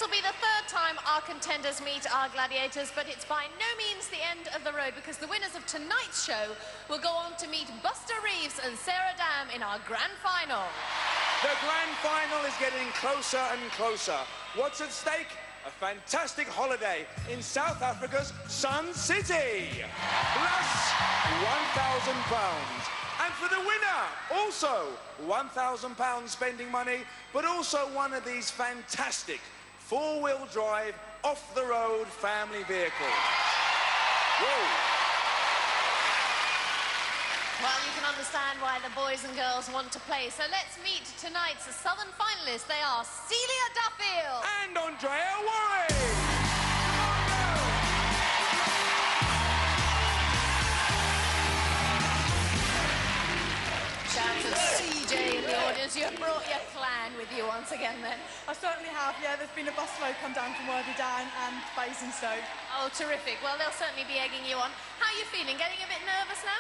will be the third time our contenders meet our gladiators, but it's by no means the end of the road, because the winners of tonight's show will go on to meet Buster Reeves and Sarah Dam in our grand final. The grand final is getting closer and closer. What's at stake? A fantastic holiday in South Africa's Sun City, plus £1,000. And for the winner, also £1,000 spending money, but also one of these fantastic four-wheel drive, off-the-road family vehicles. Whoa. Well, you can understand why the boys and girls want to play. So let's meet tonight's Southern finalists. They are Celia, Duffield and Andreya, Wharry. Shouts of CJ in the audience. You have brought your clan with you once again, then. I certainly have, yeah. There's been a bus load come down from Worthy Down and Basingstoke. Oh, terrific. Well, they'll certainly be egging you on. How are you feeling? Getting a bit nervous now?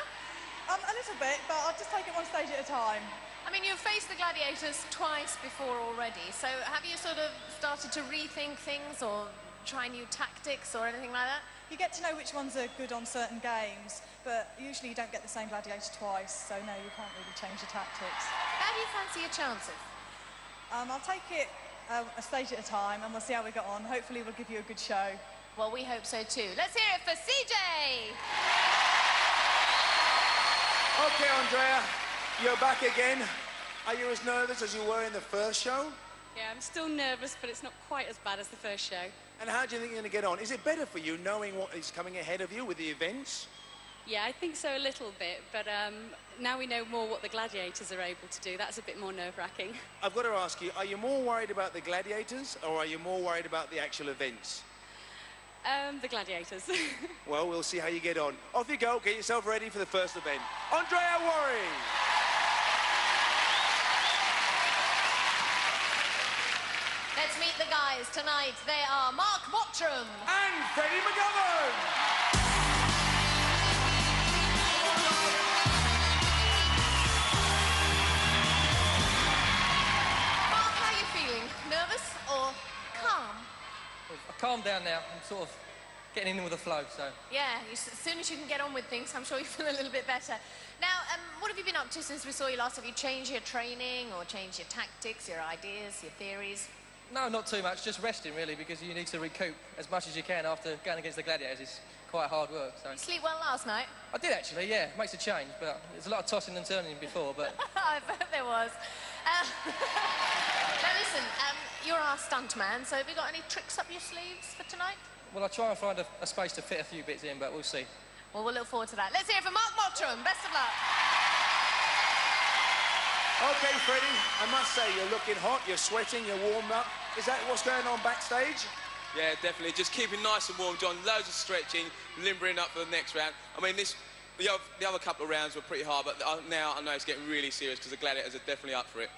A little bit, but I'll just take it one stage at a time. I mean, you've faced the Gladiators twice before already, so have you sort of started to rethink things or try new tactics or anything like that? You get to know which ones are good on certain games, but usually you don't get the same Gladiator twice, so no, you can't really change your tactics. How do you fancy your chances? I'll take it a stage at a time, and we'll see how we get on. Hopefully we'll give you a good show. Well, we hope so too. Let's hear it for CJ! Okay, Andreya, you're back again. Are you as nervous as you were in the first show? Yeah, I'm still nervous, but it's not quite as bad as the first show. And how do you think you're going to get on? Is it better for you knowing what is coming ahead of you with the events? Yeah, I think so a little bit, but now we know more what the Gladiators are able to do. That's a bit more nerve-wracking. I've got to ask you, are you more worried about the Gladiators or are you more worried about the actual events? The Gladiators. Well, we'll see how you get on. Off you go, get yourself ready for the first event. Andreya, Wharry! Let's meet the guys tonight. They are Mottram and Freddie McGovern. Mark, how are you feeling? Nervous or calm? I've calmed down now. I'm sort of getting in with the flow, so... Yeah, as soon as you can get on with things, I'm sure you feel a little bit better. Now, what have you been up to since we saw you last? Have you changed your training or changed your tactics, your ideas, your theories? No, not too much. Just resting, really, because you need to recoup as much as you can after going against the Gladiators. It's quite hard work, so... Did you sleep well last night? I did, actually, yeah. Makes a change, but there's a lot of tossing and turning before, but... I bet there was. Now, listen, you're our stunt man, so have you got any tricks up your sleeves for tonight? Well, I'll try and find a space to fit a few bits in, but we'll see. Well, we'll look forward to that. Let's hear it for Mottram. Best of luck. Okay, Freddie, I must say, you're looking hot, you're sweating, you're warmed up. Is that what's going on backstage? Yeah, definitely. Just keeping nice and warm, John. Loads of stretching, limbering up for the next round. I mean, the other couple of rounds were pretty hard, but now I know it's getting really serious because the Gladiators are definitely up for it.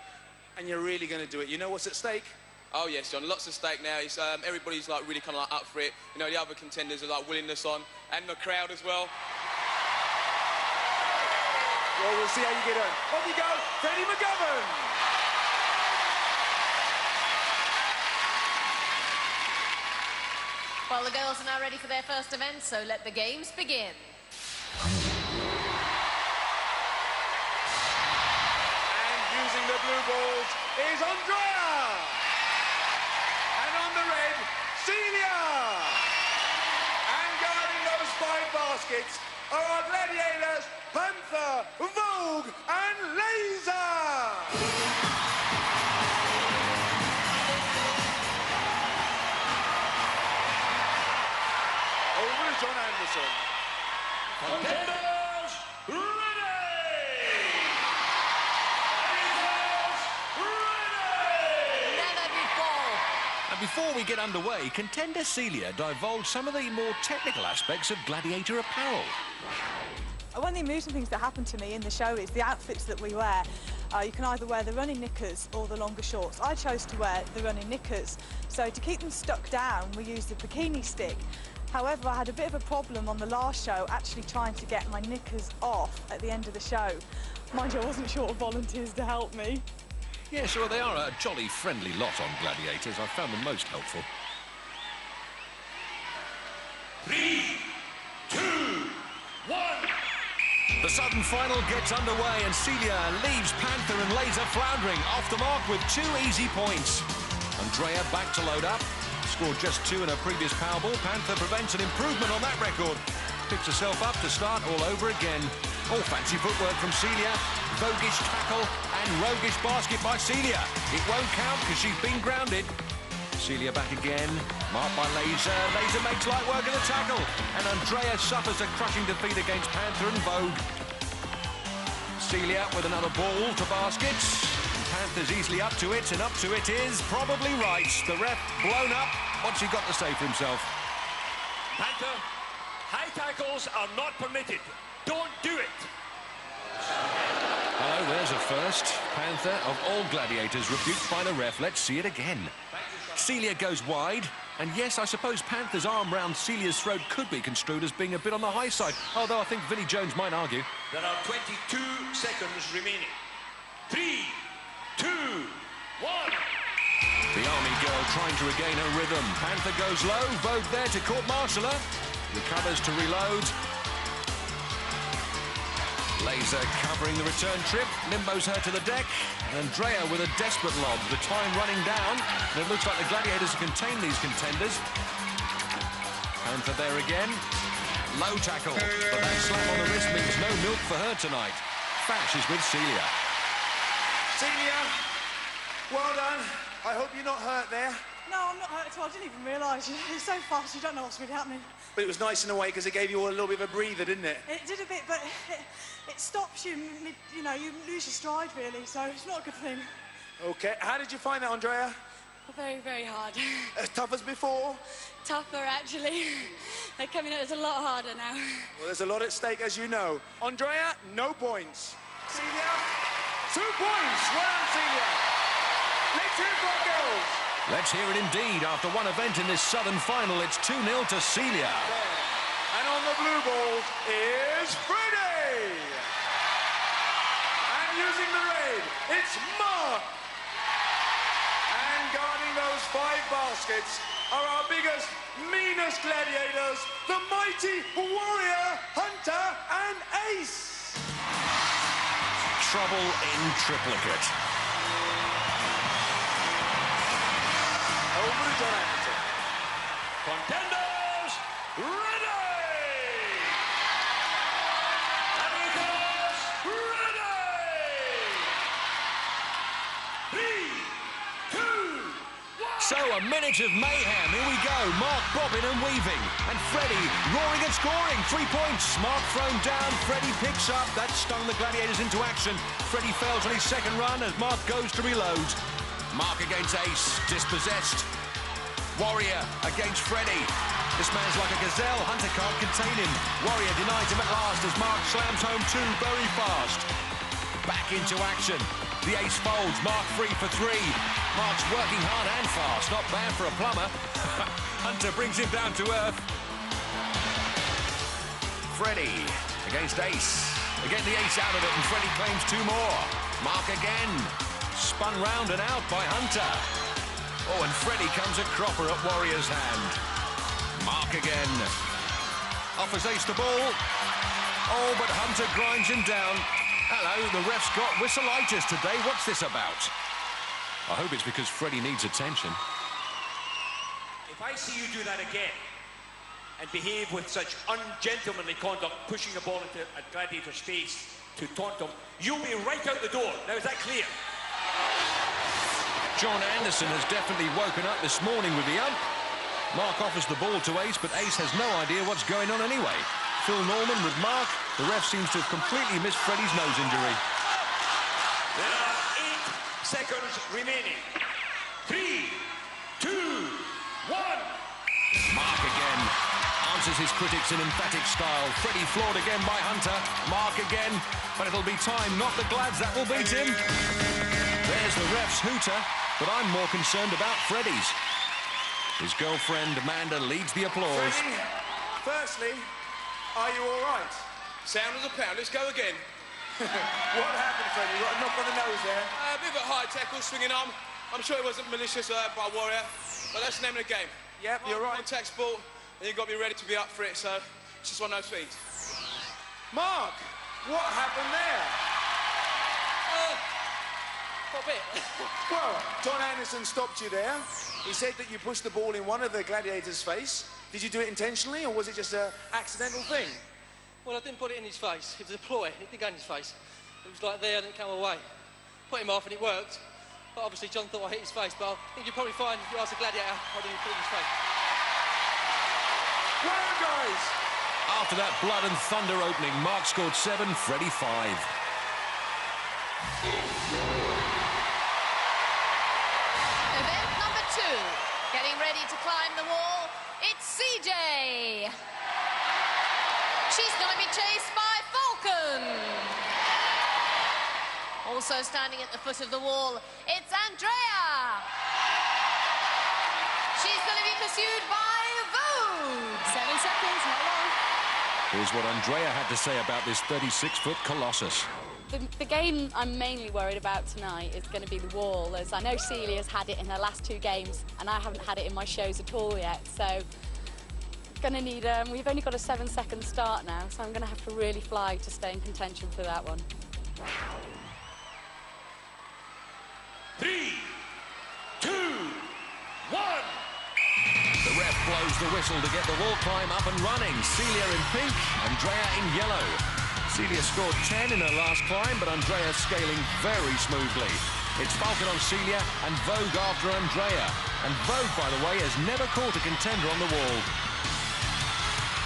And you're really going to do it. You know what's at stake? Oh, yes, John. Lots at stake now. It's, everybody's, like, really kind of, like, up for it. You know, the other contenders are, like, willingness on, and the crowd as well. Well, we'll see how you get on. Off you go, Freddie McGovern! Well, the girls are now ready for their first event, so let the games begin. And using the blue balls is Andreya! And on the red, Celia! And guarding those 5 baskets are our Gladiators, Panther, Vogue, and Laser! Over to John Anderson. Contenders, ready! Never before. And before we get underway, contender Celia divulged some of the more technical aspects of gladiator apparel. One of the amusing things that happened to me in the show is the outfits that we wear. You can either wear the running knickers or the longer shorts. I chose to wear the running knickers. So to keep them stuck down, we used the bikini stick. However, I had a bit of a problem on the last show actually trying to get my knickers off at the end of the show. Mind you, I wasn't short of volunteers to help me. Yes, well, they are a jolly friendly lot on Gladiators. I found them most helpful. The Southern final gets underway and Celia leaves Panther and lays her floundering off the mark with 2 easy points. Andreya back to load up. Scored just 2 in her previous Powerball. Panther prevents an improvement on that record. Picks herself up to start all over again. Oh, fancy footwork from Celia. Voguish tackle and roguish basket by Celia. It won't count because she's been grounded. Celia back again. Marked by Laser. Laser makes light work of the tackle. And Andreya suffers a crushing defeat against Panther and Vogue. Celia with another ball to baskets. Panther's easily up to it, and up to it is probably right. The ref blown up. What's he got to say for himself? Panther, high tackles are not permitted. Don't do it. Hello, there's a first. Panther, of all gladiators, rebuked by the ref. Let's see it again. Celia goes wide. And yes, I suppose Panther's arm round Celia's throat could be construed as being a bit on the high side. Although I think Vinnie Jones might argue. There are 22 seconds remaining. 3, 2, 1. The Army girl trying to regain her rhythm. Panther goes low. Vogue there to court-martial her. Recovers to reload. Laser covering the return trip, limbos her to the deck, and Andreya with a desperate lob, the time running down, and it looks like the Gladiators have contained these contenders. Panther there again, low tackle, but that slap on the wrist means no milk for her tonight. Fash is with Celia. Celia, well done. I hope you're not hurt there. No, I'm not hurt at all. I didn't even realise. It's so fast, you don't know what's really happening. But it was nice in a way because it gave you all a little bit of a breather, didn't it? It did a bit, but it stops you, you know, you lose your stride, really, so it's not a good thing. OK. How did you find that, Andreya? Very, very hard. As tough as before? Tougher, actually. They're coming at us a lot harder now. Well, there's a lot at stake, as you know. Andreya, no points. Celia, 2 points. Well done, Celia. Let's hear it for our girls. Let's hear it indeed. After one event in this Southern final, it's 2-0 to Celia. And on the blue ball is Freddie. And using the raid, it's Mark. And guarding those 5 baskets are our biggest, meanest gladiators, the mighty Warrior, Hunter, and Ace. Trouble in triplicate. Over to John Anderson. Contenders, ready! Gladiators, ready! 3, 2, 1. So a minute of mayhem. Here we go. Mark bobbing and weaving. And Freddie roaring and scoring. 3 points. Mark thrown down. Freddie picks up. That stung the Gladiators into action. Freddie fails on his second run as Mark goes to reload. Mark against Ace. Dispossessed. Warrior against Freddie. This man's like a gazelle. Hunter can't contain him. Warrior denies him at last as Mark slams home 2 very fast. Back into action. The Ace folds. Mark free for 3. Mark's working hard and fast. Not bad for a plumber. Hunter brings him down to earth. Freddie against Ace. Again, the Ace out of it, and Freddie claims 2 more. Mark again. Spun round and out by Hunter. Oh, and Freddie comes a cropper at Warrior's hand. Mark again. Offers Ace the ball. Oh, but Hunter grinds him down. Hello, the ref's got whistleitis today. What's this about? I hope it's because Freddie needs attention. If I see you do that again and behave with such ungentlemanly conduct, pushing the ball into a gladiator's face to taunt him, you'll be right out the door. Now, is that clear? John Anderson has definitely woken up this morning with the ump. Mark offers the ball to Ace, but Ace has no idea what's going on anyway. Phil Norman with Mark. The ref seems to have completely missed Freddie's nose injury. There are 8 seconds remaining. 3, 2, 1. Mark again. Answers his critics in emphatic style. Freddie floored again by Hunter. Mark again. But it'll be time, not the Glads that will beat him. There's the ref's hooter, but I'm more concerned about Freddie's. His girlfriend, Amanda, leads the applause. Freddie, firstly, are you all right? Sound as a pound. Let's go again. What happened, Freddie? You got a knock on the nose there? A bit of a high tackle, swinging arm. I'm sure it wasn't malicious by Warrior, but that's the name of the game. Yep, you're right. Contact sport, and you've got to be ready to be up for it, so it's just one of those things. Mark, What happened there? For a bit. Well, Don Anderson stopped you there. He said that you pushed the ball in one of the Gladiators' face. Did you do it intentionally, or was it just an accidental thing? Well, I didn't put it in his face. It was a ploy. It didn't go in his face. It was like there and it came away. Put him off and it worked. But obviously John thought I hit his face, but I think you'll probably find if you ask a Gladiator, I didn't put it in his face. Well done, guys! After that blood and thunder opening, Mark scored 7, Freddie 5. Event number 2. Getting ready to climb the wall, it's CJ. She's going to be chased by Falcon. Also standing at the foot of the wall, it's Andreya. She's going to be pursued by Vogue. 7 seconds, not long. Here's what Andreya had to say about this 36-foot colossus. The game I'm mainly worried about tonight is going to be the wall, as I know Celia's had it in her last 2 games, and I haven't had it in my shows at all yet, so gonna need, we've only got a 7-second start now, so I'm gonna have to really fly to stay in contention for that one. 3, 2, 1. The ref blows the whistle to get the wall climb up and running. Celia in pink, Andreya in yellow. Celia scored 10 in her last climb, but Andreya scaling very smoothly. It's Falcon on Celia and Vogue after Andreya. And Vogue, by the way, has never caught a contender on the wall.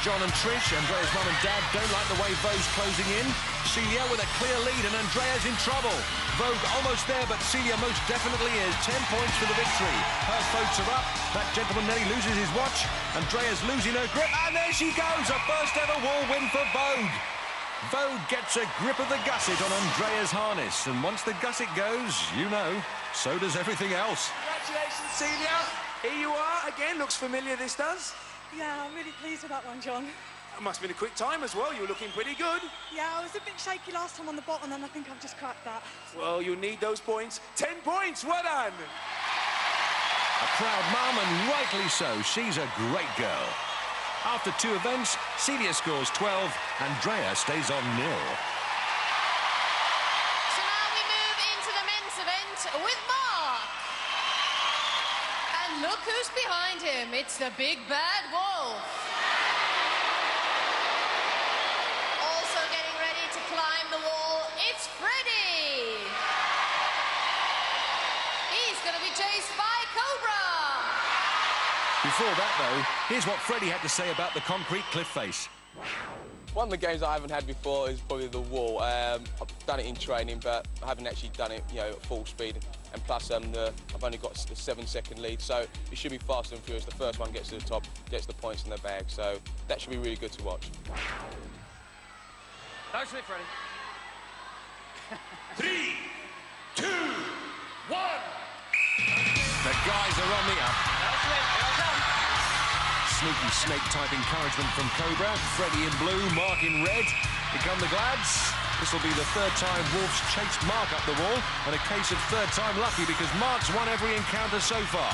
John and Trish, Andreya's mum and dad, don't like the way Vogue's closing in. Celia with a clear lead and Andreya's in trouble. Vogue almost there, but Celia most definitely is. 10 points for the victory. Her votes are up. That gentleman nearly loses his watch. Andreya's losing her grip, and there she goes. A first ever wall win for Vogue. Vogue gets a grip of the gusset on Andreya's harness, and once the gusset goes, you know, so does everything else. Congratulations, Celia. Here you are. Again, looks familiar, this does. Yeah, I'm really pleased with that one, John. It must have been a quick time as well. You were looking pretty good. Yeah, I was a bit shaky last time on the bottom, and I think I've just cracked that. Well, you'll need those points. 10 points. Well done. A proud mum, and rightly so. She's a great girl. After 2 events, Celia scores 12, Andreya stays on 0. So now we move into the men's event with Mark. And look who's behind him. It's the big bad wolf. Also getting ready to climb the wall, it's Freddie. He's going to be chased by Cobra. Before that, though, here's what Freddie had to say about the concrete cliff face. One of the games I haven't had before is probably the wall. I've done it in training, but I haven't actually done it, you know, at full speed. And plus, I've only got a 7-second lead, so it should be fast and furious. The first one gets to the top, gets the points in the bag, so that should be really good to watch. Nice hit, Freddie. 3, 2, 1. The guys are on the up. Sneaky snake-type encouragement from Cobra. Freddie in blue, Mark in red. Here come the Glads. This will be the 3rd time Wolves chased Mark up the wall, and a case of 3rd time lucky because Mark's won every encounter so far.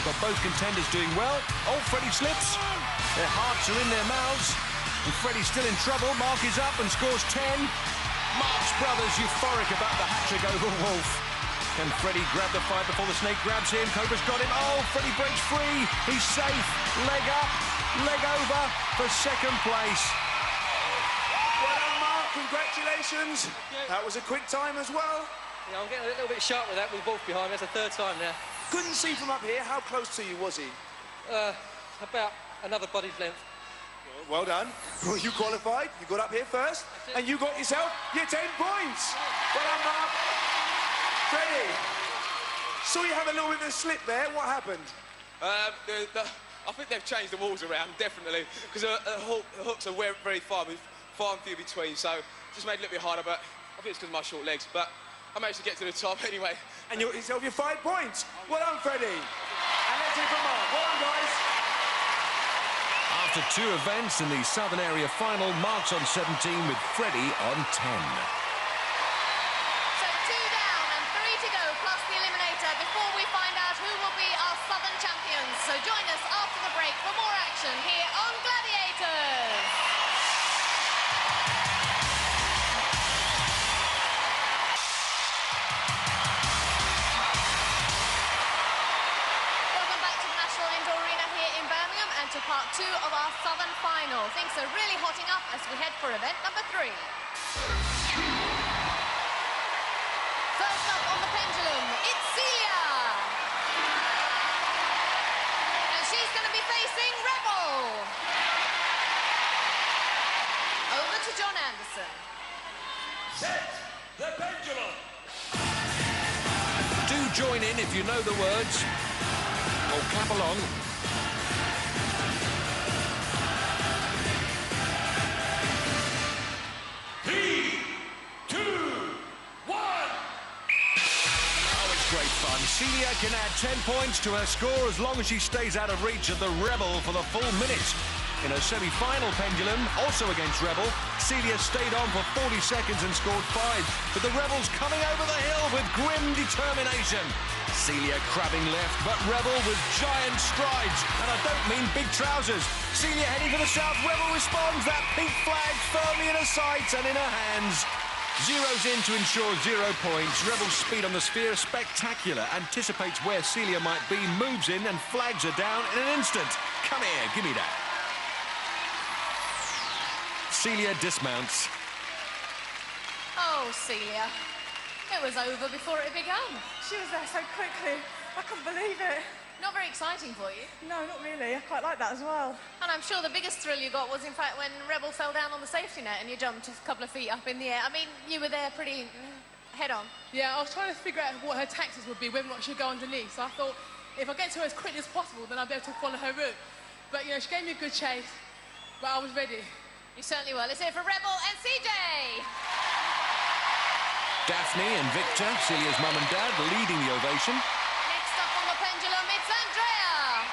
Got both contenders doing well. Oh, Freddie slips. Their hearts are in their mouths. And Freddie's still in trouble. Mark is up and scores 10. Mark's brothers euphoric about the hat-trick over Wolf. Can Freddie grab the fight before the snake grabs him? Cobra's got him. Oh, Freddie breaks free. He's safe. Leg up, leg over for 2nd place. Well done, Mark. Congratulations. That was a quick time as well. Yeah, I'm getting a little bit sharp with that with both behind me. That's the 3rd time now. Couldn't see from up here. How close to you was he? About another body's length. Well done. Well, you qualified. You got up here first, and you got yourself your 10 points. Well done, Mark. Freddie, saw you have a little bit of a slip there. What happened? I think they've changed the walls around, definitely, because the hooks are very far and few between, so just made it a little bit harder, but I think it's because of my short legs, but I managed to get to the top anyway. And you got yourself your 5 points. Well done, Freddie. And let's hear from Mark. Well done, guys. After 2 events in the Southern Area final, Mark's on 17 with Freddie on 10. Before we find out who will be our Southern champions. So join us after the break for more action here on Gladiators. things are really hotting up as we head for event number 3. First up on the Pendulum, it's Celia. And she's going to be facing Rebel. Over to John Anderson. Set the Pendulum. Do join in if you know the words, or clap along. 3, 2, 1. Oh, it's great fun. Celia can add 10 points to her score as long as she stays out of reach of the Rebel for the full minute. In her semi-final Pendulum, also against Rebel, Celia stayed on for 40 seconds and scored 5. But the Rebel's coming over the hill with grim determination. Celia crabbing left, but Rebel with giant strides. And I don't mean big trousers. Celia heading for the south. Rebel responds. That pink flag firmly in her sights and in her hands. Zeroes in to ensure 0 points. Rebel's speed on the sphere is spectacular. Anticipates where Celia might be, moves in and flags her down in an instant. Come here, give me that. Celia dismounts. Oh, Celia. It was over before it began. She was there so quickly. I couldn't believe it. Not very exciting for you. No, not really. I quite like that as well. And I'm sure the biggest thrill you got was, in fact, when Rebel fell down on the safety net and you jumped a couple of feet up in the air. I mean, you were there pretty head-on. Yeah, I was trying to figure out what her tactics would be, whether or not she'd go underneath. So I thought, if I get to her as quickly as possible, then I'll be able to follow her route. But, you know, she gave me a good chase, but I was ready. You certainly were. Let's hear for Rebel and CJ. Daphne and Victor, Celia's mum and dad, leading the ovation. Next up on the Pendulum, it's Andreya.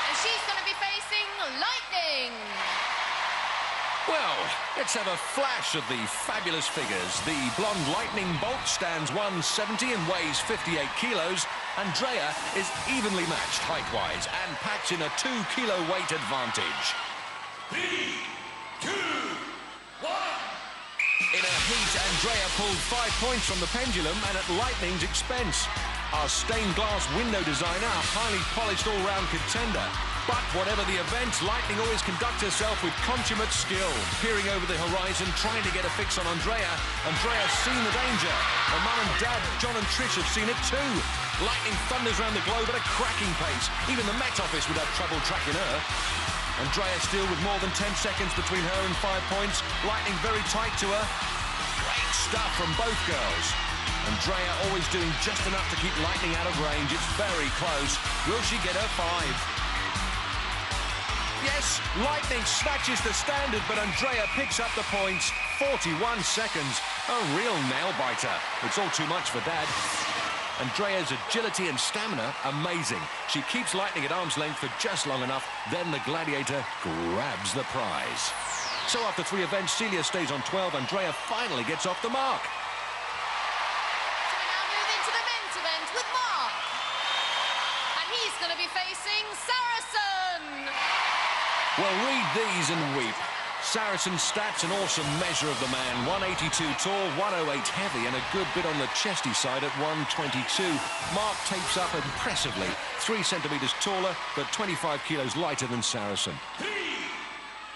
And she's going to be facing Lightning. Well, let's have a flash of the fabulous figures. The blonde Lightning Bolt stands 170 and weighs 58 kilos. Andreya is evenly matched height-wise and packs in a 2-kilo weight advantage. 3, 2, 1. In a heat, Andreya pulled 5 points from the Pendulum and at Lightning's expense. Our stained glass window designer, a highly polished all-round contender. But whatever the event, Lightning always conducts herself with consummate skill. Peering over the horizon, trying to get a fix on Andreya. Andreya's seen the danger. Her mum and dad, John and Trish, have seen it too. Lightning thunders around the globe at a cracking pace. Even the Met Office would have trouble tracking her. Andreya still with more than 10 seconds between her and 5 points. Lightning very tight to her. Great stuff from both girls. Andreya always doing just enough to keep Lightning out of range. It's very close. Will she get her 5? Yes, Lightning snatches the standard, but Andreya picks up the points. 41 seconds. A real nail-biter. It's all too much for Dad. Andreya's agility and stamina, amazing. She keeps Lightning at arm's length for just long enough, then the Gladiator grabs the prize. So after 3 events, Celia stays on 12, Andreya finally gets off the mark. So we now move into the men's event with Mark. And he's going to be facing Saracen. Well, read these and weep. Saracen's stats an awesome measure of the man. 182 tall, 108 heavy, and a good bit on the chesty side at 122. Mark tapes up impressively. 3 centimetres taller, but 25 kilos lighter than Saracen. 3,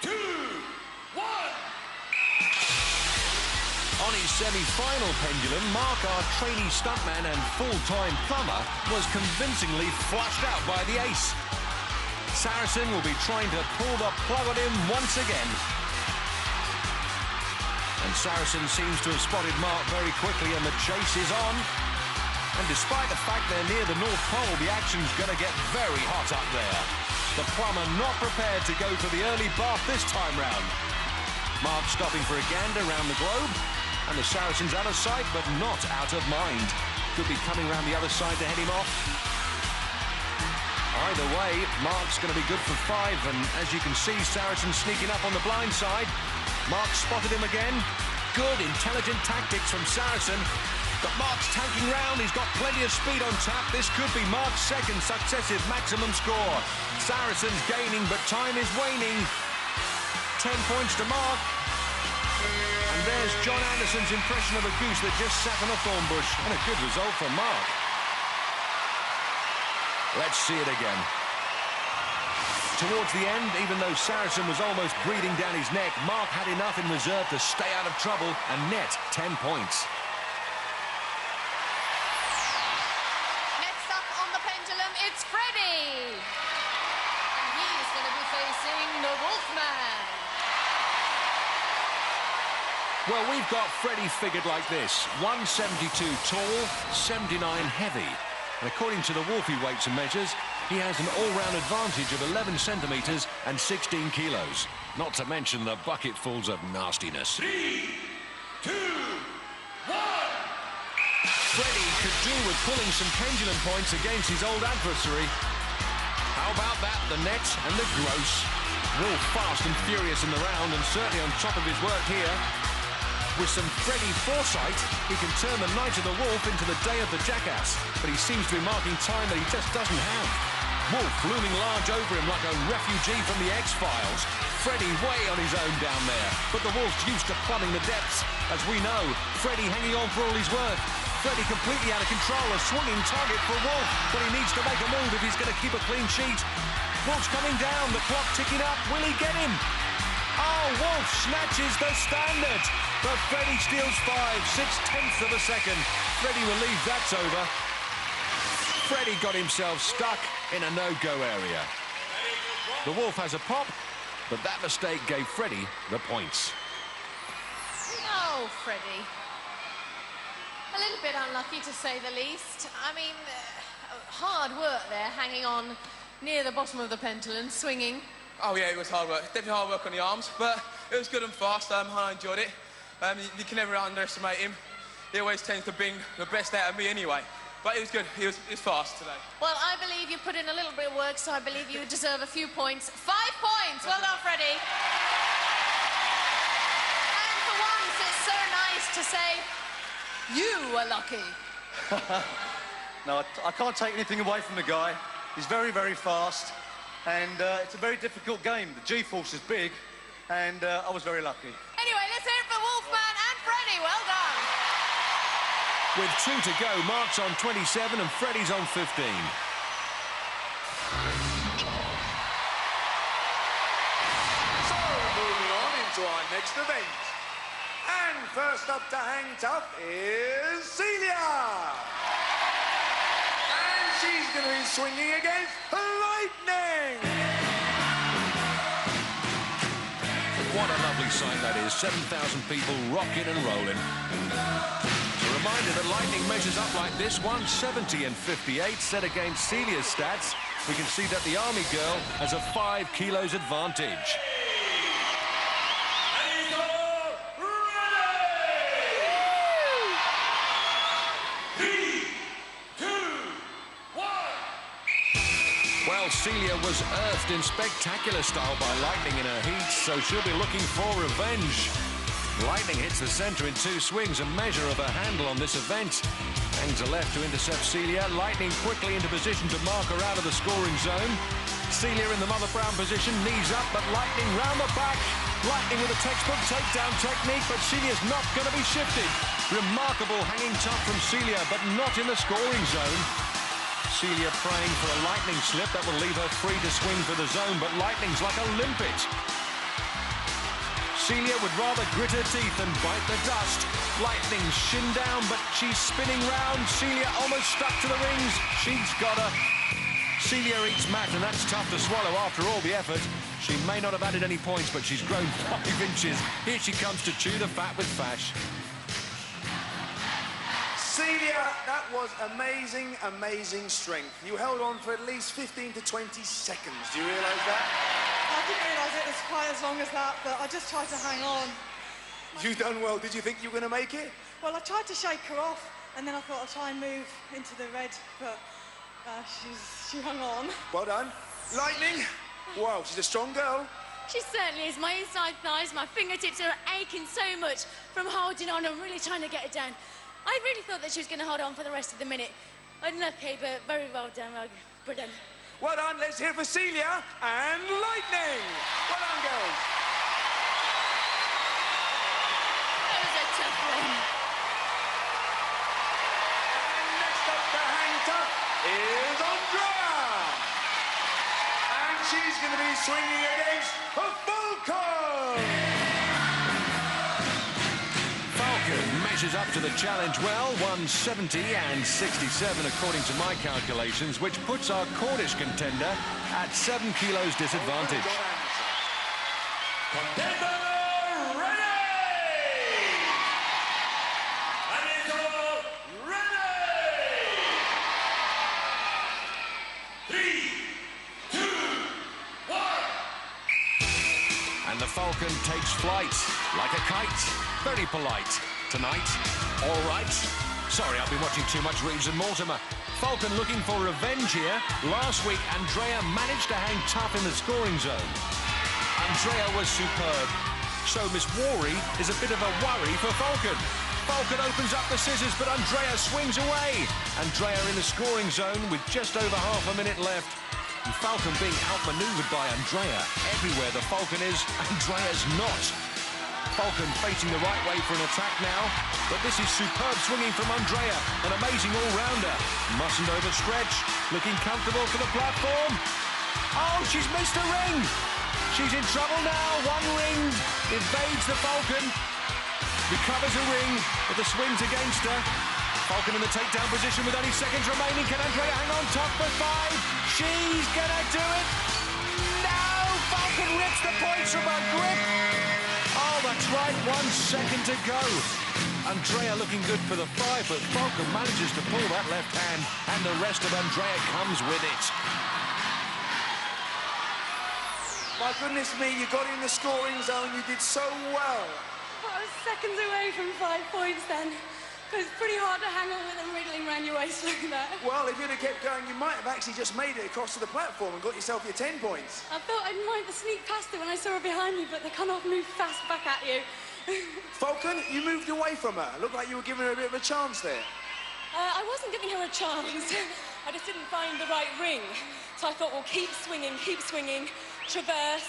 2, 1. On his semi-final Pendulum, Mark, our trainee stuntman and full-time plumber, was convincingly flushed out by the ace. Saracen will be trying to pull the plug on him once again. And Saracen seems to have spotted Mark very quickly and the chase is on. And despite the fact they're near the North Pole, the action's going to get very hot up there. The plumber not prepared to go for the early bath this time round. Mark stopping for a gander round the globe. And the Saracen's out of sight, but not out of mind. Could be coming round the other side to head him off. Either way, Mark's going to be good for 5, and as you can see, Saracen sneaking up on the blind side. Mark spotted him again. Good, intelligent tactics from Saracen. But Mark's tanking round. He's got plenty of speed on tap. This could be Mark's second successive maximum score. Saracen's gaining, but time is waning. 10 points to Mark. And there's John Anderson's impression of a goose that just sat on a thorn bush. And a good result for Mark. Let's see it again. towards the end, even though Saracen was almost breathing down his neck, Mark had enough in reserve to stay out of trouble and net 10 points. Next up on the Pendulum, it's Freddie. And he's going to be facing the Wolfman. Well, we've got Freddie figured like this: 172 tall, 79 heavy. And according to the Wolfie weights and measures, he has an all-round advantage of 11 centimetres and 16 kilos. Not to mention the bucketfuls of nastiness. 3, 2, 1. Freddie could do with pulling some pendulum points against his old adversary. How about that, the net and the gross? Wolf fast and furious in the round and certainly on top of his work here. With some Freddie foresight, he can turn the night of the Wolf into the day of the jackass, but he seems to be marking time that he just doesn't have. Wolf looming large over him like a refugee from the X-Files. Freddie way on his own down there, but the Wolf's used to plumbing the depths. As we know, Freddie hanging on for all he's worth. Freddie completely out of control, a swinging target for Wolf, but he needs to make a move if he's going to keep a clean sheet. Wolf's coming down, the clock ticking up. Will he get him? Oh, Wolf snatches the standard, but Freddie steals 5, 6/10 of a second. Freddie believes that's over. Freddie got himself stuck in a no-go area. The Wolf has a pop, but that mistake gave Freddie the points. Oh, Freddie. A little bit unlucky, to say the least. I mean, hard work there, hanging on near the bottom of the pendulum, swinging. Oh yeah, it was hard work. Definitely hard work on the arms, but it was good and fast. I enjoyed it. You can never underestimate him. He always tends to bring the best out of me anyway. But it was good. It was fast today. Well, I believe you put in a little bit of work, so I believe you deserve a few points. 5 points. Well done, Freddie. And for once, it's so nice to say you were lucky. No, I can't take anything away from the guy. He's very, very fast. And it's a very difficult game. The G-force is big, and I was very lucky. Anyway, let's hear it for Wolfman and Freddie. Well done. With 2 to go, Mark's on 27 and Freddie's on 15. So, moving on into our next event. And first up to hang tough is Celia. And she's going to be swinging against lightning. What a lovely sight that is. 7,000 people rocking and rolling. A reminder that lightning measures up like this, 170 and 58 set against Celia's stats. We can see that the Army girl has a 5 kilos advantage. Well, Celia was earthed in spectacular style by lightning in her heat, so she'll be looking for revenge. Lightning hits the centre in 2 swings, a measure of a handle on this event. Hangs a left to intercept Celia. Lightning quickly into position to mark her out of the scoring zone. Celia in the Mother Brown position, knees up, but Lightning round the back. Lightning with a textbook takedown technique, but Celia's not going to be shifted. Remarkable hanging tough from Celia, but not in the scoring zone. Celia praying for a lightning slip that will leave her free to swing for the zone, but Lightning's like a limpet. Celia would rather grit her teeth than bite the dust. Lightning's shin down, but she's spinning round. Celia almost stuck to the rings. She's got her. Celia eats mat, and that's tough to swallow after all the effort. She may not have added any points, but she's grown 5 inches. Here she comes to chew the fat with Fash. Celia, that was amazing, amazing strength. You held on for at least 15 to 20 seconds. Do you realise that? I didn't realise it was quite as long as that, but I just tried to hang on. You done well. Did you think you were going to make it? Well, I tried to shake her off, and then I thought I'd try and move into the red, but she hung on. Well done. Lightning, wow, she's a strong girl. She certainly is. My inside thighs, my fingertips are aching so much from holding on and really trying to get it down. I really thought that she was going to hold on for the rest of the minute. Unlucky, but very well done. Brilliant. Well done. Let's hear for Celia and Lightning. Well done, girls. That was a tough one. And next up to hang tough is Andreya. And she's going to be be swinging against the Falcon. Falcon measures up to the challenge well, 170 and 67 according to my calculations, which puts our Cornish contender at 7 kilos disadvantage. Contender ready! And it's all ready! 3, 2, 1. And the Falcon takes flight like a kite. Very polite. Tonight, all right. Sorry, I've been watching too much Reeves and Mortimer. Falcon looking for revenge here. Last week, Andreya managed to hang tough in the scoring zone. Andreya was superb. So Miss Wharry is a bit of a worry for Falcon. Falcon opens up the scissors, but Andreya swings away. Andreya in the scoring zone with just over half a minute left. And Falcon being outmaneuvered by Andreya. Everywhere the Falcon is, Andreya's not. Falcon facing the right way for an attack now, but this is superb swinging from Andreya, an amazing all-rounder. Mustn't overstretch, looking comfortable for the platform. Oh, she's missed a ring. She's in trouble now. One ring evades the Falcon, recovers a ring, but the swing's against her. Falcon in the takedown position with only seconds remaining. Can Andreya hang on top for 5? She's gonna do it. No! Falcon rips the points from her grip. Oh, that's right, 1 second to go. Andreya looking good for the 5, but Falcon manages to pull that left hand, and the rest of Andreya comes with it. My goodness me, you got in the scoring zone, you did so well. I was seconds away from 5 points then. It was pretty hard to hang on with them wriggling around your waist like that. Well, if you'd have kept going, you might have actually just made it across to the platform and got yourself your 10 points. I thought I might sneak past her when I saw her behind me, but they kind of moved fast back at you. Falcon, you moved away from her. Looked like you were giving her a bit of a chance there. I wasn't giving her a chance. I just didn't find the right ring. So I thought, well, keep swinging, traverse.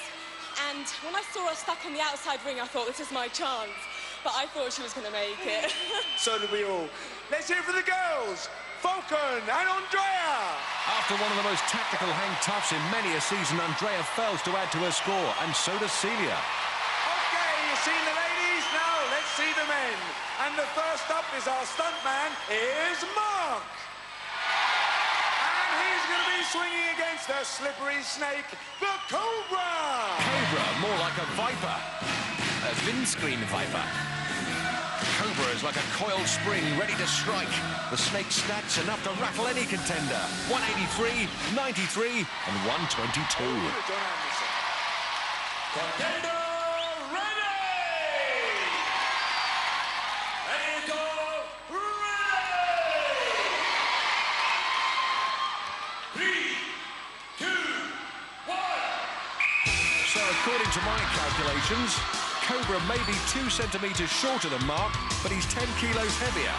And when I saw her stuck on the outside ring, I thought, this is my chance. But I thought she was going to make it. So did we all. Let's hear it for the girls. Falcon and Andreya. After one of the most tactical hang toughs in many a season, Andreya fails to add to her score, and so does Celia. Okay, you've seen the ladies, now let's see the men. And the first up is our stuntman, is Mark. And he's going to be swinging against the slippery snake, the Cobra. Cobra, more like a viper. A windscreen viper. Cobra is like a coiled spring, ready to strike. The snake snatch enough to rattle any contender. 183, 93, and 122. Contender ready! And it's all ready! 3, 2, 1. So according to my calculations, Cobra may be 2 centimetres shorter than Mark, but he's 10 kilos heavier.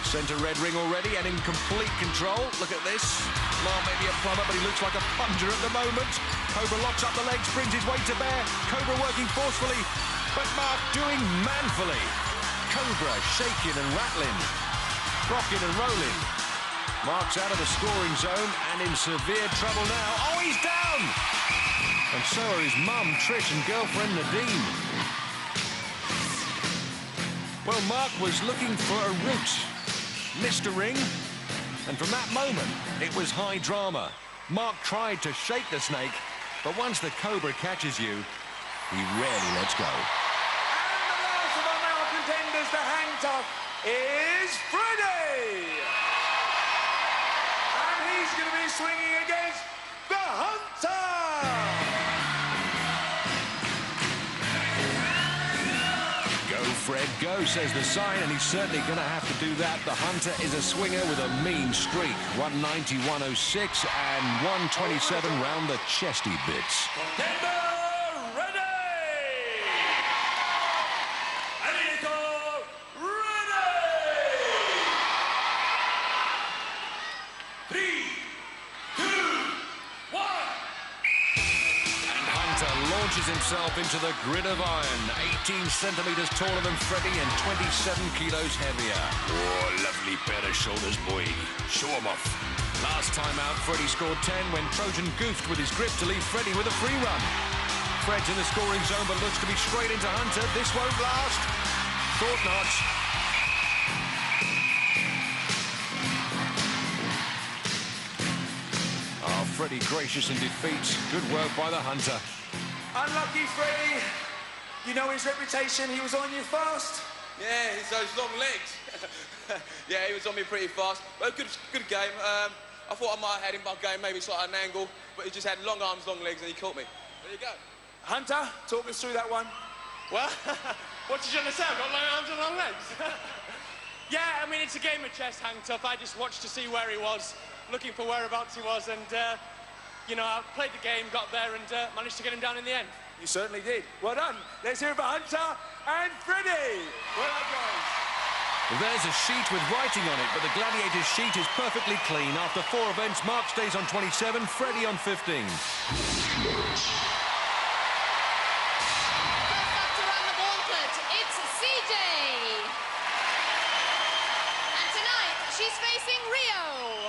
Centre red ring already and in complete control. Look at this. Mark may be a plumber, but he looks like a plunger at the moment. Cobra locks up the legs, brings his weight to bear. Cobra working forcefully, but Mark doing manfully. Cobra shaking and rattling, rocking and rolling. Mark's out of the scoring zone and in severe trouble now. Oh, he's down! And so are his mum, Trish, and girlfriend, Nadine. Well, Mark was looking for a route, missed a ring, and from that moment, it was high drama. Mark tried to shake the snake, but once the Cobra catches you, he rarely lets go. And the last of our male contenders to hang tough is Freddie. And he's going to be swinging against the Hunter. Fred, go, says the sign, and he's certainly going to have to do that. The Hunter is a swinger with a mean streak. 190, 106, and 127 round the chesty bits. Contender ready! And it's all ready! 3, 2, 1. And Hunter launches himself into the grid of iron. 18 centimetres taller than Freddie and 27 kilos heavier. Oh, lovely pair of shoulders, boy. Show 'em off. Last time out, Freddie scored 10 when Trojan goofed with his grip to leave Freddie with a free run. Fred's in the scoring zone, but looks to be straight into Hunter. This won't last. Thought not. Oh, Freddie gracious in defeat. Good work by the Hunter. Unlucky Freddie. You know his reputation, he was on you fast. Yeah, it's those long legs. Yeah, he was on me pretty fast. But good game. I thought I might have had him by game, maybe it's like an angle, but he just had long arms, long legs, and he caught me. There you go. Hunter, talk us through that one. Well, what did you understand? I've got long arms and long legs. Yeah, I mean, it's a game of chess hanged up. I just watched to see where he was, looking for whereabouts he was, and, you know, I played the game, got there, and managed to get him down in the end. You certainly did. Well done. Let's hear it for Hunter and Freddie. Well done, guys. Well, there's a sheet with writing on it, but the Gladiators sheet is perfectly clean. After 4 events, Mark stays on 27, Freddie on 15. First up to run the gauntlet, it's CJ. And tonight, she's facing Rio,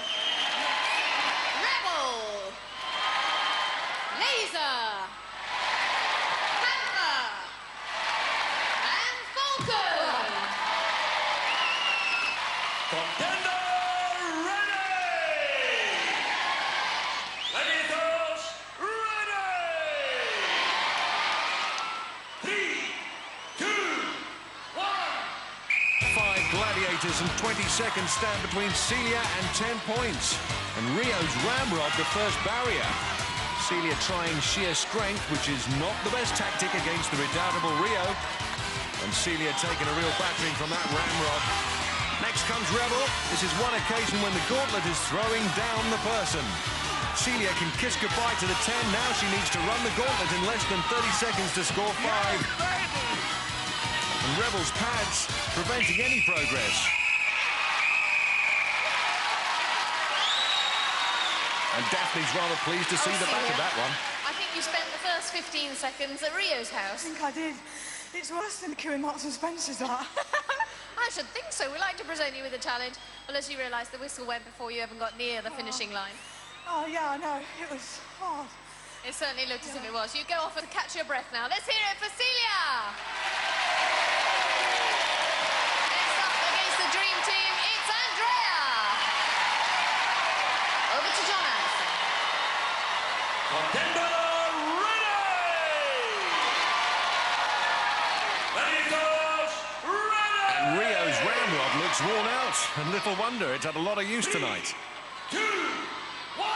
Rebel, Laser, Panther, and Falcon. Contender ready! Gladiators ready! 3, 2, 1. 5 Gladiators and 20 seconds stand between Celia and 10 points. And Rio's ramrod the first barrier. Celia trying sheer strength, which is not the best tactic against the redoubtable Rio. And Celia taking a real battering from that ramrod. Next comes Rebel. This is one occasion when the gauntlet is throwing down the person. Celia can kiss goodbye to the 10. Now she needs to run the gauntlet in less than 30 seconds to score 5. And Rebel's pads preventing any progress. And Daphne's rather pleased to see the back of that one. I think you spent the first 15 seconds at Rio's house. I think I did. It's worse than queuing Marks and Spencer's, that. I should think so. We like to present you with a challenge, unless you realise the whistle went before you even got near the finishing line. Oh, yeah, I know. It was hard. It certainly looked as if it was. You go off and catch your breath now. Let's hear it for Celia. Next up against the dream team, it's Andreya. Over to John Anderson. Contender ready! Gladiators ready! And Rio's ramrod looks worn out. And little wonder, it's had a lot of use tonight. 2, 1.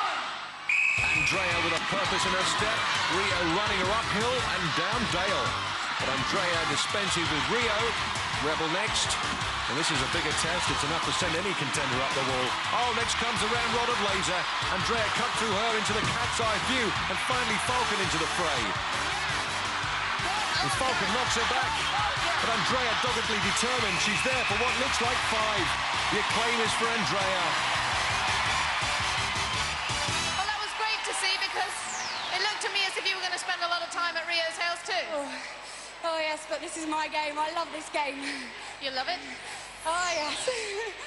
Andreya with a purpose in her step. Rio running her uphill and down Dale. But Andreya dispensing with Rio. Rebel next. And this is a bigger test. It's enough to send any contender up the wall. Oh, next comes the ramrod of Laser. Andreya cut through her into the cat's eye view. And finally Falcon into the fray. And Falcon knocks her back. But Andreya doggedly determined. She's there for what looks like 5. The acclaim is for Andreya. Well, that was great to see, because it looked to me as if you were going to spend a lot of time at Rio's house too. Oh, yes, but this is my game. I love this game. You love it? Oh, yes.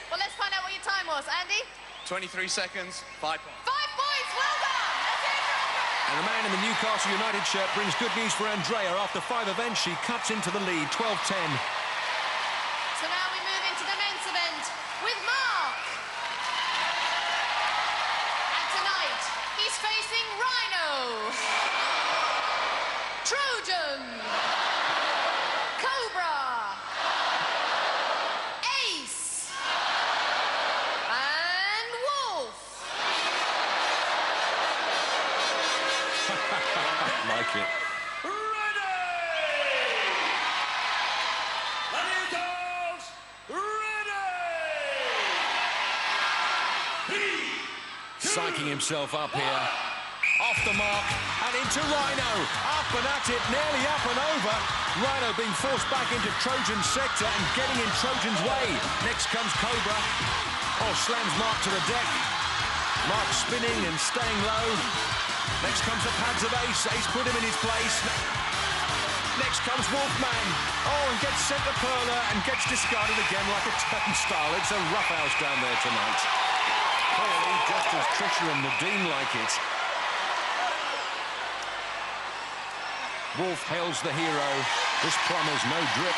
Well, let's find out what your time was. Andy? 23 seconds, 5 points. 5 points, well done! Let's hear it for Andreya. And the man in the Newcastle United shirt brings good news for Andreya. After 5 events, she cuts into the lead, 12-10. So now we move into the men's event with Mark. And tonight, he's facing Rhino, Trojan, Cobra, Ace, and Wolf. Like it. Gladiators ready! Psyching himself up here. Off the mark and into Rhino. Up and at it, nearly up and over. Rhino being forced back into Trojan's sector and getting in Trojan's way. Next comes Cobra. Oh, slams Mark to the deck. Mark spinning and staying low. Next comes the pads of Ace. Ace put him in his place. Next comes Wolfman. Oh, and gets sent to Perla and gets discarded again like a turnstile. It's a roughhouse down there tonight. Clearly, just as Trisha and Nadine like it. Wolf hails the hero. This promise no drip.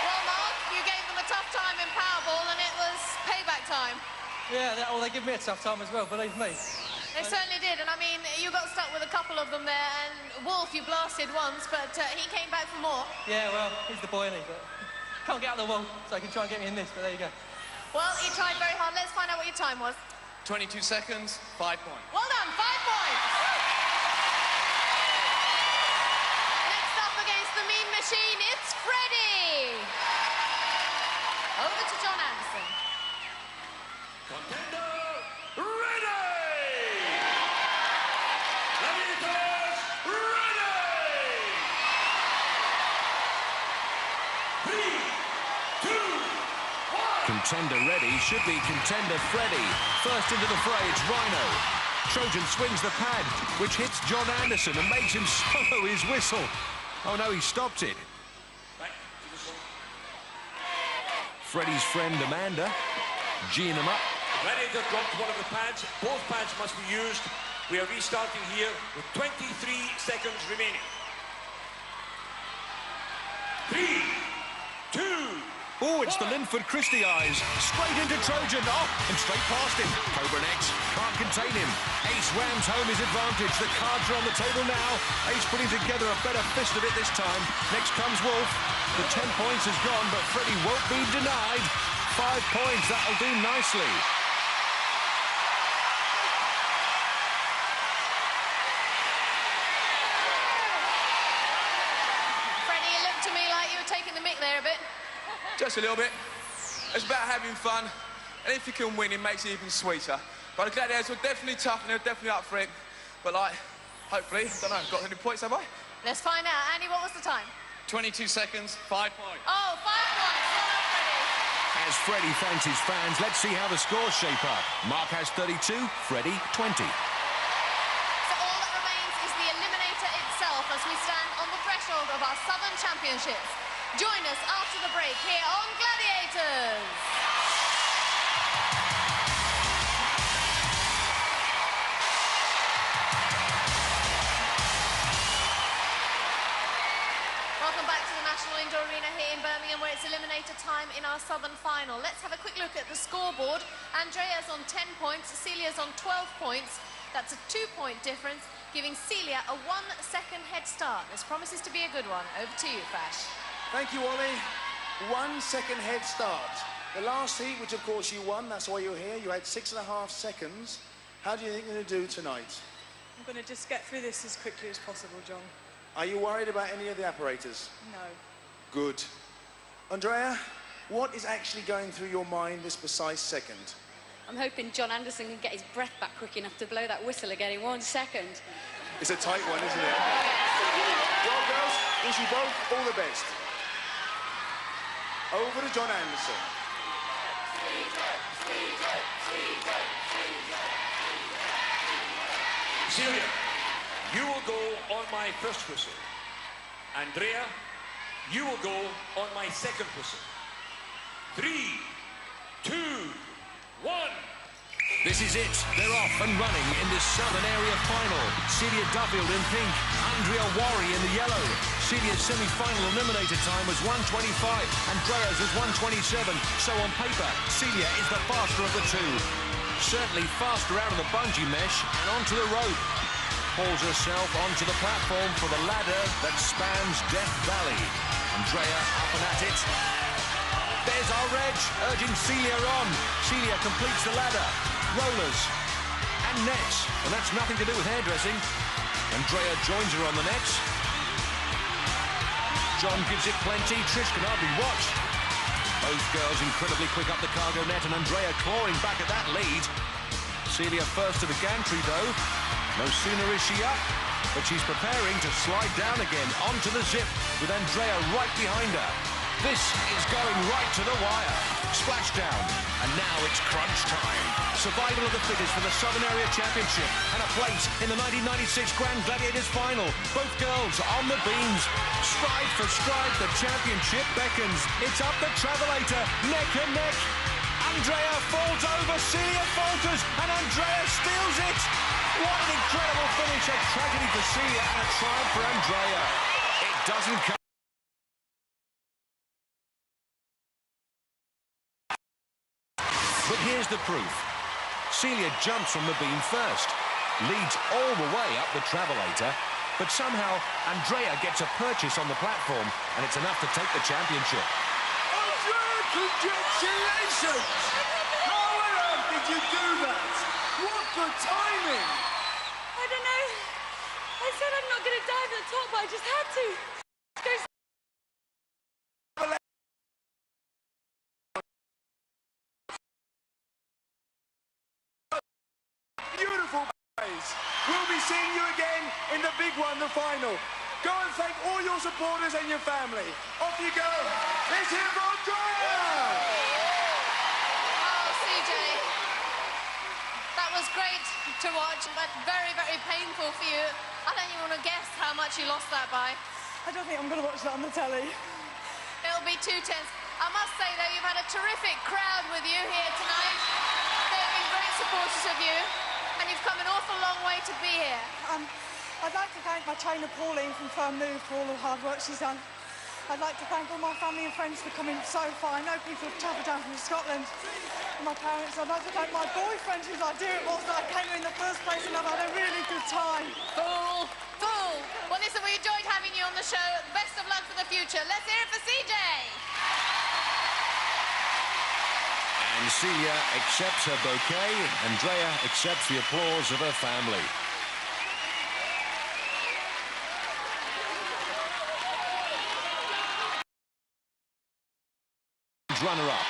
Well, Mark, you gave them a tough time in Powerball, and it was payback time. Yeah, they give me a tough time as well, believe me. They certainly did, and I mean, you got stuck with a couple of them there, and Wolf, you blasted once, but he came back for more. Yeah, well, he's the boy, isn't he? But can't get out of the wall, so he can try and get me in this, but there you go. Well, he tried very hard. Let's find out what your time was. 22 seconds, 5 points. Well done, 5 points. Next up against the Mean Machine, it's Freddie. Over to John Anderson. Contender ready! Gladiators ready! 3, 2, 1. Contender ready should be contender Freddie. First into the fray, it's Rhino. Trojan swings the pad, which hits John Anderson and makes him swallow his whistle. Oh no, he stopped it. Freddie's friend Amanda, G'ing him up. Gladiator dropped one of the pads. Both pads must be used. We are restarting here with 23 seconds remaining. 3, 2. Oh, it's the Linford Christie eyes. Straight into Trojan. Oh, and straight past him. Cobra next. Can't contain him. Ace rams home his advantage. The cards are on the table now. Ace putting together a better fist of it this time. Next comes Wolf. The 10 points is gone, but Freddie won't be denied. 5 points. That'll do nicely. Freddie, it looked to me like you were taking the mick there a bit. Just a little bit. It's about having fun, and if you can win, it makes it even sweeter. But the Gladiators were definitely tough, and they were definitely up for it. But, like, hopefully, I don't know, got any points, have I? Let's find out. Andy, what was the time? 22 seconds, 5 points. Oh, 5 points. Well done, Freddie. As Freddie thanks his fans, let's see how the scores shape up. Mark has 32, Freddie 20. So all that remains is the eliminator itself as we stand on the threshold of our Southern Championships. Join us after the break here on Gladiators. Welcome back to the National Indoor Arena here in Birmingham, where it's eliminator time in our Southern final. Let's have a quick look at the scoreboard. Andreya's on 10 points, Celia's on 12 points. That's a 2-point difference, giving Celia a 1-second head start. This promises to be a good one. Over to you, Fash. Thank you, Wally. 1 second head start. The last heat, which of course you won, that's why you're here, you had 6.5 seconds. How do you think you're going to do tonight? I'm going to just get through this as quickly as possible, John. Are you worried about any of the apparatus? No. Good. Andreya, what is actually going through your mind this precise second? I'm hoping John Anderson can get his breath back quick enough to blow that whistle again in 1 second. It's a tight one, isn't it? Well, girls, wish you both all the best. Over to John Anderson. Celia, you will go on my first whistle. Andreya, you will go on my second whistle. 3, 2, 1. This is it. They're off and running in this Southern Area final. Celia Duffield in pink, Andreya Wharry in the yellow. Celia's semi-final eliminator time was 1:25. Andreya's was 1:27. So on paper, Celia is the faster of the two. Certainly faster out of the bungee mesh and onto the rope. Hauls herself onto the platform for the ladder that spans Death Valley. Andreya up and at it. There's our Reg, urging Celia on. Celia completes the ladder. Rollers and nets. And that's nothing to do with hairdressing. Andreya joins her on the nets. John gives it plenty. Trish can hardly watch. Both girls incredibly quick up the cargo net, and Andreya clawing back at that lead. Celia first to the gantry, though. No sooner is she up, but she's preparing to slide down again onto the zip with Andreya right behind her. This is going right to the wire. Splashdown. And now it's crunch time. Survival of the fittest for the Southern Area Championship and a place in the 1996 Grand Gladiators final. Both girls on the beams. Stride for stride, the championship beckons. It's up the Travelator, neck and neck. Andreya falls over, Celia falters, and Andreya steals it. What an incredible finish, a tragedy for Celia and a triumph for Andreya. It doesn't come. But here's the proof. Celia jumps from the beam first, leads all the way up the travelator, but somehow Andreya gets a purchase on the platform, and it's enough to take the championship. Andreya, congratulations! How on earth did you do that? What good timing! I don't know. I said I'm not going to dive at the top, but I just had to. Beautiful plays. We'll be seeing you again in the big one, the final. Go and thank all your supporters and your family. Off you go. Let's hear for Andreya! Oh, CJ. That was great to watch, but very, very painful for you. I don't even want to guess how much you lost that by. I don't think I'm going to watch that on the telly. It'll be 2 tenths. I must say, though, you've had a terrific crowd with you here tonight. They've been great supporters of you, and you've come an awful long way to be here. I'd like to thank my trainer, Pauline, from Firm Move for all the hard work she's done. I'd like to thank all my family and friends for coming so far. I know people have travelled down from Scotland. My parents. I'd like to thank my boyfriend, whose idea it was that I came here in the first place, and I've had a really good time. Fool! Fool! Well, listen, we enjoyed having you on the show. Best of luck for the future. Let's hear it for CJ! And Celia accepts her bouquet. Andreya accepts the applause of her family. Runner-up.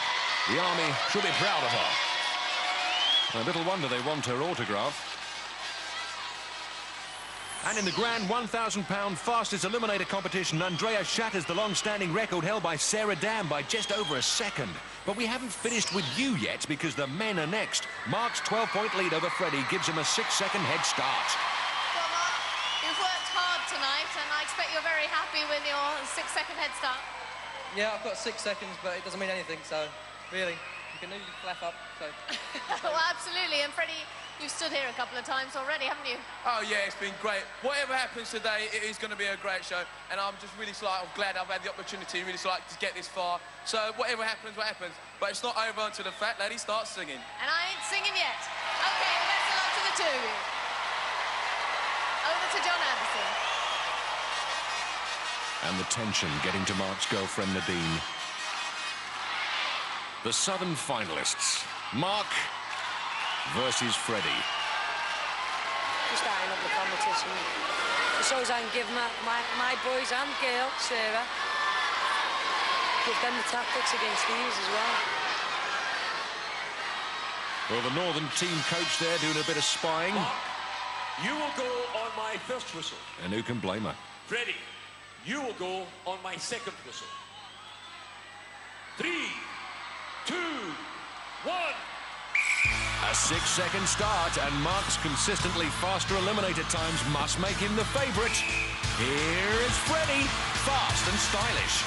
The Army should be proud of her. Little wonder they want her autograph. And in the grand £1,000 fastest eliminator competition, Andreya shatters the long-standing record held by Sarah Dam by just over a second. But we haven't finished with you yet, because the men are next. Mark's 12-point lead over Freddie gives him a 6-second head start. Well, Mark, you've worked hard tonight, and I expect you're very happy with your 6-second head start. Yeah, I've got 6 seconds, but it doesn't mean anything, so really, you can usually flap up, so... Well, absolutely, and Freddie, you've stood here a couple of times already, haven't you? Oh, yeah, it's been great. Whatever happens today, it is going to be a great show, and I'm just really I'm glad I've had the opportunity really to get this far. So whatever happens, what happens. But it's not over until the fat lady starts singing. And I ain't singing yet. OK, the best of luck to the two of you. Over to John Anderson. And the tension getting to Mark's girlfriend, Nadine. The Southern finalists, Mark versus Freddie. Just starting up the competition. It shows I can give my boys and girl, Sarah, give them the tactics against these as well. Well, the Northern team coach there doing a bit of spying. Mark, you will go on my first whistle. And who can blame her? Freddie, you will go on my second whistle. 3, 2, 1. A 6-second start, and Mark's consistently faster eliminator times must make him the favourite. Here is Freddie, fast and stylish.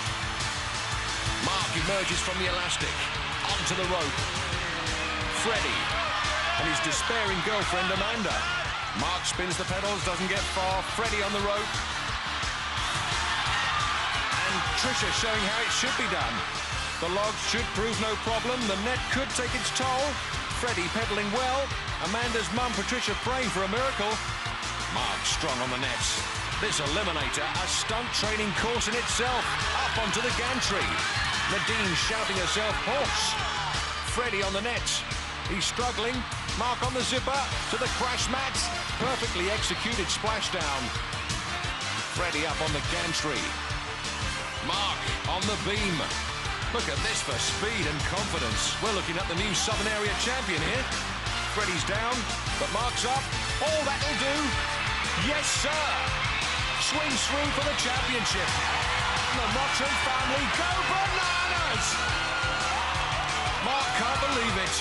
Mark emerges from the elastic, onto the rope. Freddie and his despairing girlfriend Amanda. Mark spins the pedals, doesn't get far. Freddie on the rope. And Trisha showing how it should be done. The logs should prove no problem. The net could take its toll. Freddie pedaling well. Amanda's mum, Patricia, praying for a miracle. Mark strong on the nets. This eliminator, a stunt training course in itself. Up onto the gantry. Nadine shouting herself hoarse. Freddie on the nets. He's struggling. Mark on the zipper to the crash mat. Perfectly executed splashdown. Freddie up on the gantry. Mark on the beam. Look at this for speed and confidence. We're looking at the new Southern Area champion here. Freddie's down, but Mark's up. All that'll do. Yes, sir. Swings through for the championship. The Mottram family go bananas. Mark can't believe it.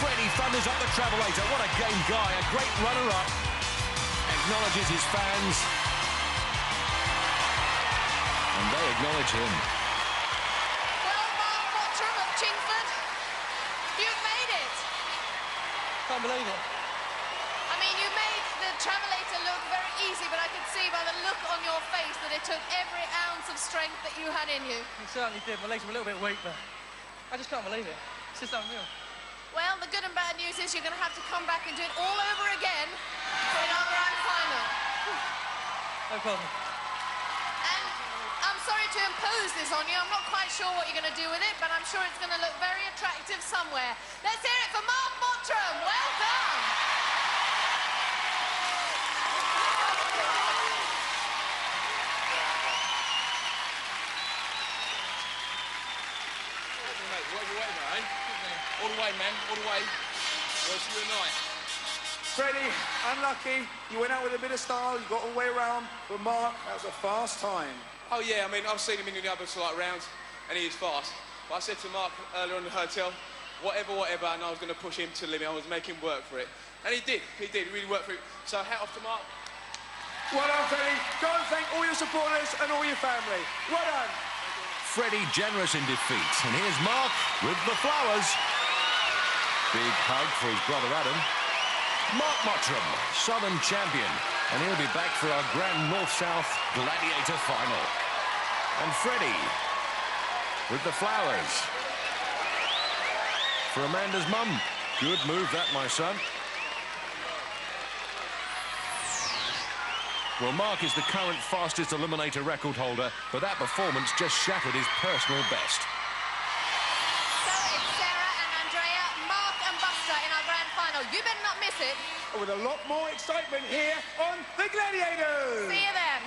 Freddie thunders up the travelator. What a game guy, a great runner-up. Acknowledges his fans. And they acknowledge him. Well, Mark Mottram of Chingford, can't believe it. I mean, you made the Travelator look very easy, but I could see by the look on your face that it took every ounce of strength that you had in you. It certainly did. My legs were a little bit weak, but I just can't believe it. It's just unreal. Well, the good and bad news is you're going to have to come back and do it all over again in our grand final. No problem. And I'm sorry to impose this on you. I'm not quite sure what you're going to do with it, but I'm sure it's going to look very attractive somewhere. Let's hear it for Mark Mottram. Well done. All the way, man, all the way. Well, see you tonight. Freddie, unlucky. You went out with a bit of style, you got all the way around, but Mark, that was a fast time. Oh, yeah, I mean, I've seen him in the other rounds, and he is fast. But I said to Mark earlier in the hotel, whatever, and I was going to push him to the limit. I was making him work for it. And he did, he really worked for it. So hat off to Mark. Well done, Freddie. Go and thank all your supporters and all your family. Well done. Freddie generous in defeat. And here's Mark with the flowers. Big hug for his brother Adam. Mark Mottram, Southern champion. And he'll be back for our grand North-South Gladiator final. And Freddie with the flowers. For Amanda's mum. Good move that, my son. Well, Mark is the current fastest eliminator record holder, but that performance just shattered his personal best. So it's Sarah and Andreya, Mark and Buster in our grand final. You better not miss it. With a lot more excitement here on The Gladiators. See you then.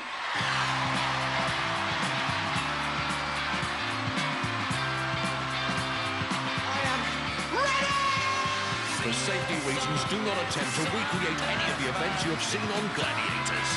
I am ready! For safety reasons, do not attempt to recreate any of the events you have seen on Gladiators.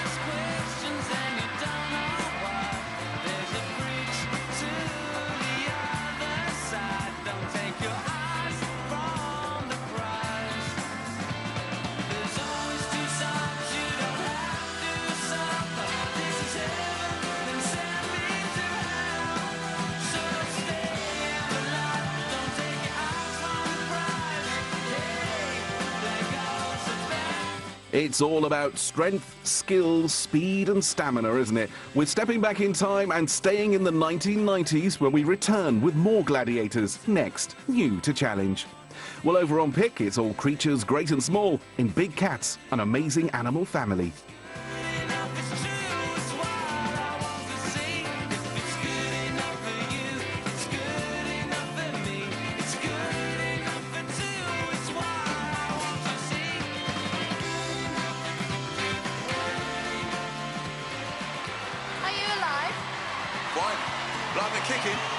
It's all about strength, skill, speed and stamina, isn't it? We're stepping back in time and staying in the 1990s when we return with more Gladiators, next, new to challenge. Well, over on Pick, it's all creatures great and small in Big Cats, an amazing animal family. Fine. Blood and kicking.